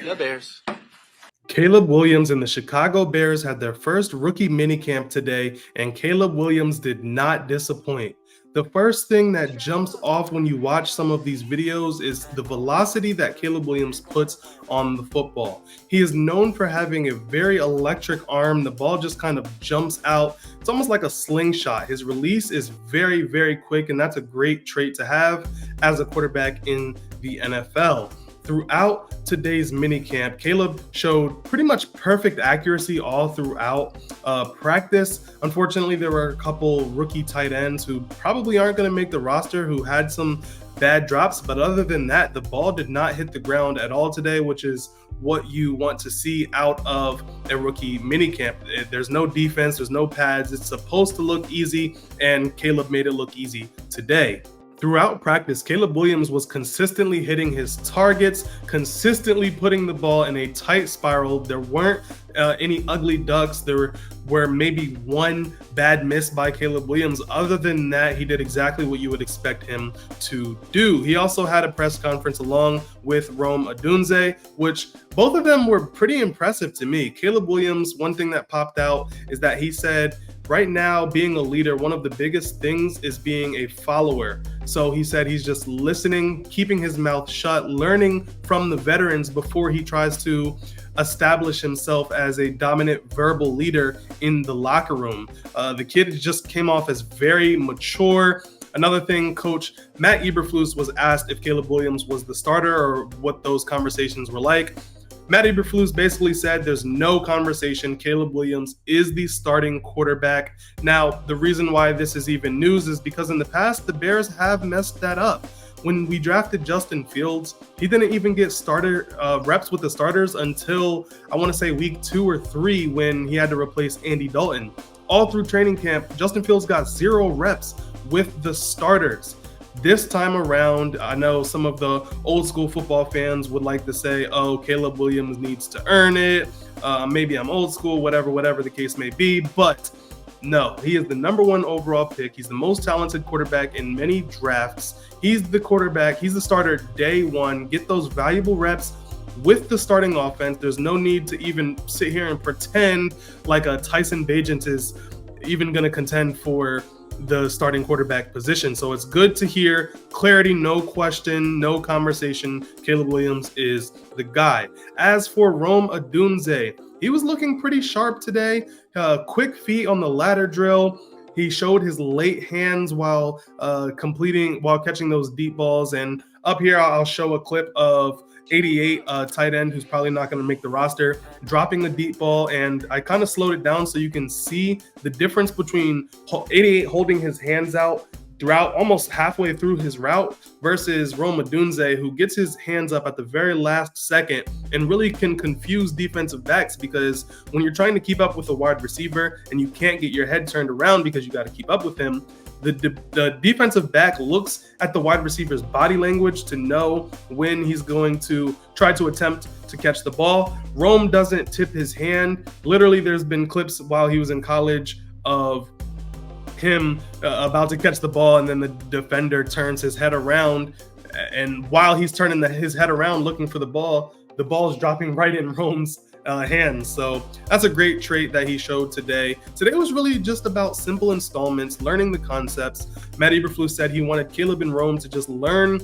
The Bears. Caleb Williams and the Chicago Bears had their first rookie minicamp today, and Caleb Williams did not disappoint. The first thing that jumps off when you watch some of these videos is the velocity that Caleb Williams puts on the football. He is known for having a very electric arm. The ball just kind of jumps out. It's almost like a slingshot. His release is very, very quick, and that's a great trait to have as a quarterback in the NFL. Throughout today's minicamp, Caleb showed pretty much perfect accuracy all throughout practice. Unfortunately, there were a couple rookie tight ends who probably aren't going to make the roster who had some bad drops, but other than that, the ball did not hit the ground at all today, which is what you want to see out of a rookie minicamp. There's no defense, there's no pads. It's supposed to look easy, and Caleb made it look easy today. Throughout practice, Caleb Williams was consistently hitting his targets, consistently putting the ball in a tight spiral. There weren't any ugly ducks. There were maybe one bad miss by Caleb Williams. Other than that, he did exactly what you would expect him to do. He also had a press conference along with Odunze, which both of them were pretty impressive to me. Caleb Williams, one thing that popped out is that he said, right now, being a leader, one of the biggest things is being a follower. So he said he's just listening, keeping his mouth shut, learning from the veterans before he tries to establish himself as a dominant verbal leader in the locker room. The kid just came off as very mature. Another thing, Coach Matt Eberflus was asked if Caleb Williams was the starter or what those conversations were like. Matt Eberflus basically said there's no conversation. Caleb Williams is the starting quarterback. Now, the reason why this is even news is because in the past, the Bears have messed that up. When we drafted Justin Fields, he didn't even get starter reps with the starters until, I want to say, week 2 or 3 when he had to replace Andy Dalton. All through training camp, Justin Fields got 0 reps with the starters. This time around, I know some of the old school football fans would like to say, oh, Caleb Williams needs to earn it. Maybe I'm old school, whatever the case may be. But no, he is the number 1 overall pick. He's the most talented quarterback in many drafts. He's the quarterback. He's the starter day 1. Get those valuable reps with the starting offense. There's no need to even sit here and pretend like a Tyson Bagent is even going to contend for the starting quarterback position. So it's good to hear clarity, no question, no conversation. Caleb Williams is the guy. As for Odunze, he was looking pretty sharp today. Quick feet on the ladder drill. He showed his late hands while catching those deep balls. And up here, I'll show a clip of 88 tight end who's probably not going to make the roster, dropping the deep ball, and I kind of slowed it down so you can see the difference between 88 holding his hands out throughout almost halfway through his route versus Odunze, who gets his hands up at the very last second and really can confuse defensive backs, because when you're trying to keep up with a wide receiver and you can't get your head turned around because you got to keep up with him, the defensive back looks at the wide receiver's body language to know when he's going to try to attempt to catch the ball. Rome doesn't tip his hand. Literally, there's been clips while he was in college of him about to catch the ball, and then the defender turns his head around, and while he's turning his head around looking for the ball is dropping right in Rome's hands. So that's a great trait that he showed today. Today was really just about simple installments, learning the concepts. Matt Eberflus said he wanted Caleb and Rome to just learn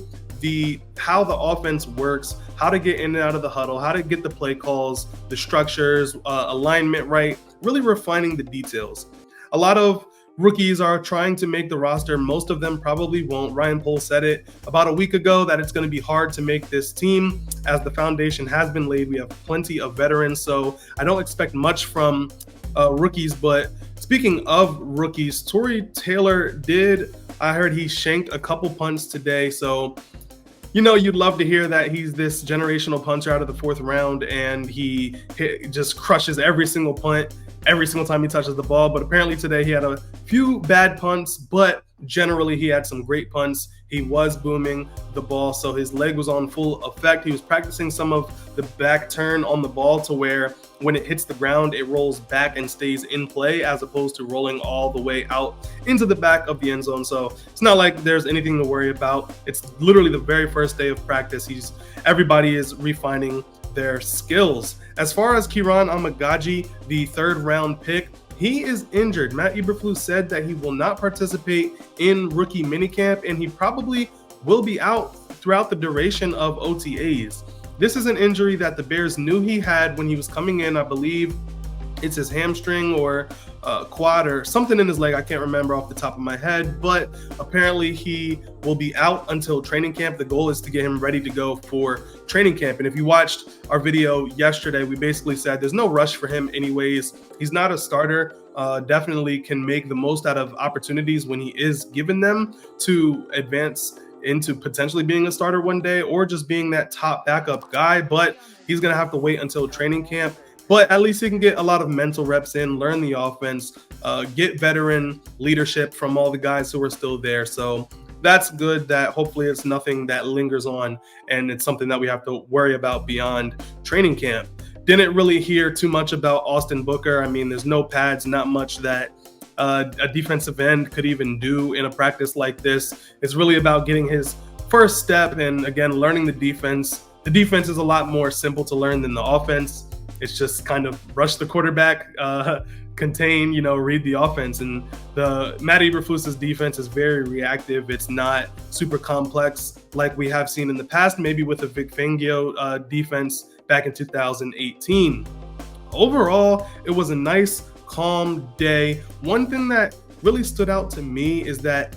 how the offense works, how to get in and out of the huddle, how to get the play calls, the structures, alignment right, really refining the details. A lot of rookies are trying to make the roster. Most of them probably won't. Ryan Poles said it about a week ago that it's going to be hard to make this team as the foundation has been laid. We have plenty of veterans, so I don't expect much from rookies. But speaking of rookies, Torrey Taylor I heard he shanked a couple punts today. So, you'd love to hear that he's this generational punter out of the 4th round and he just crushes every single punt every single time he touches the ball. But apparently today he had a few bad punts, but generally he had some great punts. He was booming the ball, so his leg was on full effect. He was practicing some of the back turn on the ball to where when it hits the ground, it rolls back and stays in play as opposed to rolling all the way out into the back of the end zone. So it's not like there's anything to worry about. It's literally the very first day of practice. Everybody is refining their skills. As far as Kiran Amagaji, the 3rd round pick, he is injured. Matt Eberflus said that he will not participate in rookie minicamp, and he probably will be out throughout the duration of OTAs. This is an injury that the Bears knew he had when he was coming in. I believe it's his hamstring or quad or something in his leg. I can't remember off the top of my head, but apparently he will be out until training camp. The goal is to get him ready to go for training camp. And if you watched our video yesterday, we basically said there's no rush for him anyways. He's not a starter. Definitely can make the most out of opportunities when he is given them to advance into potentially being a starter one day or just being that top backup guy, but he's going to have to wait until training camp. But at least he can get a lot of mental reps in, learn the offense, get veteran leadership from all the guys who are still there. So that's good. That hopefully it's nothing that lingers on and it's something that we have to worry about beyond training camp. Didn't really hear too much about Austin Booker. I mean, there's no pads, not much that a defensive end could even do in a practice like this. It's really about getting his first step and, again, learning the defense. The defense is a lot more simple to learn than the offense. It's just kind of rush the quarterback, contain, read the offense. And the Matt Eberflus's defense is very reactive. It's not super complex like we have seen in the past, maybe with a Vic Fangio defense back in 2018. Overall, it was a nice, calm day. One thing that really stood out to me is that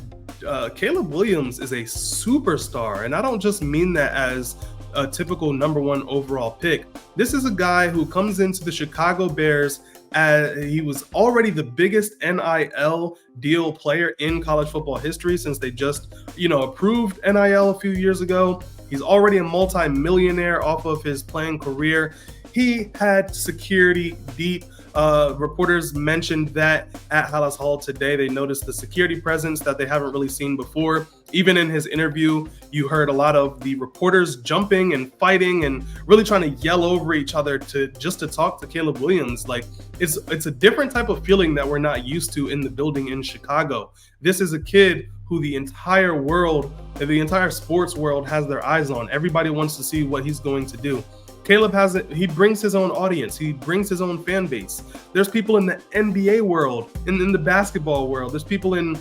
Caleb Williams is a superstar. And I don't just mean that as a typical #1 overall pick. This is a guy who comes into the Chicago Bears as he was already the biggest NIL deal player in college football history since they just, approved NIL a few years ago. He's already a multi-millionaire off of his playing career. He had security deep. Reporters mentioned that at Hallis Hall today. They noticed the security presence that they haven't really seen before. Even in his interview, you heard a lot of the reporters jumping and fighting and really trying to yell over each other to talk to Caleb Williams. Like it's a different type of feeling that we're not used to in the building in Chicago. This is a kid who the entire sports world has their eyes on. Everybody wants to see what he's going to do. Caleb has it. He brings his own audience. He brings his own fan base. There's people in the NBA world, in the basketball world. There's people in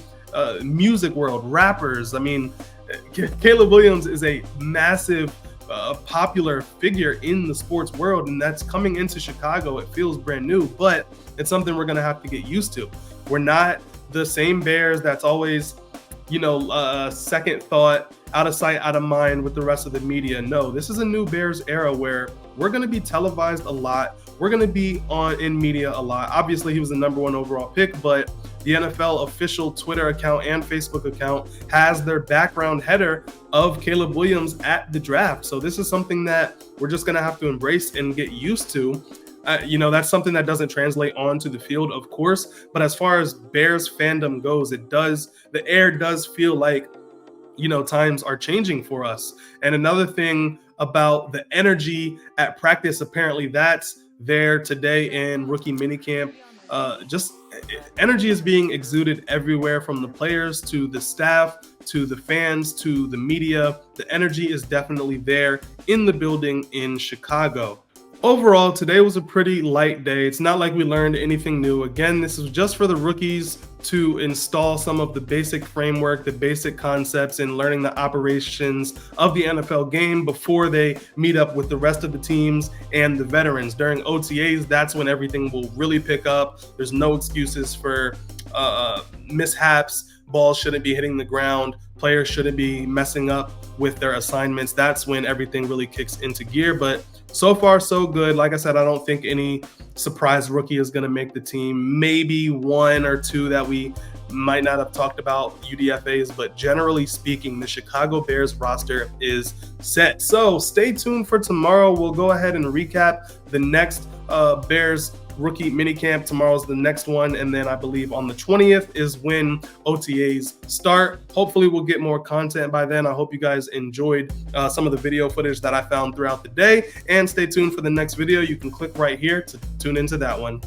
music world, rappers. I mean, Caleb Williams is a massive, popular figure in the sports world, and that's coming into Chicago. It feels brand new, but it's something we're going to have to get used to. We're not the same Bears that's always, second thought, out of sight, out of mind with the rest of the media. No, this is a new Bears era where we're going to be televised a lot. We're going to be in media a lot. Obviously, he was the #1 overall pick, but the NFL official Twitter account and Facebook account has their background header of Caleb Williams at the draft. So this is something that we're just going to have to embrace and get used to. That's something that doesn't translate onto the field, of course. But as far as Bears fandom goes, the air does feel like, times are changing for us. And another thing about the energy at practice, apparently that's there today in rookie minicamp. Just energy is being exuded everywhere, from the players to the staff to the fans to the media. The energy is definitely there in the building in Chicago. Overall, today was a pretty light day. It's not like we learned anything new. Again, this is just for the rookies to install some of the basic framework, the basic concepts, and learning the operations of the NFL game before they meet up with the rest of the teams and the veterans. During OTAs, that's when everything will really pick up. There's no excuses for mishaps. Balls shouldn't be hitting the ground. Players shouldn't be messing up with their assignments. That's when everything really kicks into gear. But so far, so good. Like I said, I don't think any surprise rookie is going to make the team. Maybe one or two that we might not have talked about, UDFAs, but generally speaking, the Chicago Bears roster is set. So stay tuned for tomorrow. We'll go ahead and recap the next Bears rookie minicamp. Tomorrow's the next one, and then I believe on the 20th is when OTAs start. Hopefully we'll get more content by then. I hope you guys enjoyed some of the video footage that I found throughout the day, and stay tuned for the next video. You can click right here to tune into that one.